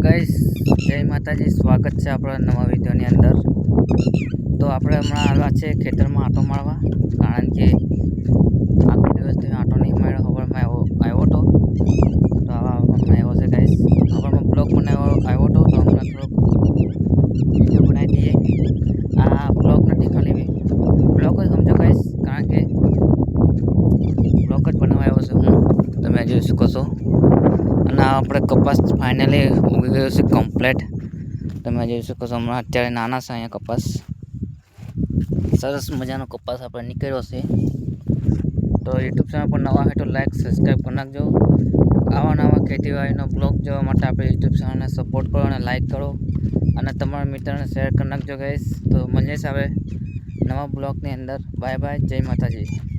Guys, જય માતાજી. સ્વાગત છે આપણા નવા વિડીયોની અંદર. તો આપણે હમણાં આવ્યા છે ખેતરમાં આંટો મારવા, કારણ કે આખો દિવસથી આંટો નહીં માર્યો. હવારમાં આવ્યો હતો તો આવા હમણાં આવ્યો છે ગાઈસ. હવારમાં બ્લોગ આવ્યો હતો તો હમણાં થોડોક વિડીયો બનાવી દઈએ. આ બ્લોગ નથી, ખાલી બ્લોગ જ સમજો ગાઈસ, કારણ કે બ્લોગ જ બનાવવા આવ્યો છે હું, તમે જોઈ શકો છો. અને આપણે કપાસ ફાઇનલી ઉગી ગયો છે કમ્પ્લેટ, તમે જોઈ શકો છો. હમણાં અત્યારે નાના છે અહીંયા કપાસ, સરસ મજાનો કપાસ આપણે નીકળ્યો છે. તો યુટ્યુબ ચેનલ પર નવા હોય તો લાઈક સબસ્ક્રાઈબ કરી નાખજો. આવા નવા ખેતીવાડીનો બ્લોગ જોવા માટે આપણે યુટ્યુબ ચેનલને સપોર્ટ કરો અને લાઈક કરો, અને તમારા મિત્રને શેર કરી નાખજો ગાઈસ. તો મળીએ છીએ હવે નવા બ્લોગની અંદર. બાય બાય, જય માતાજી.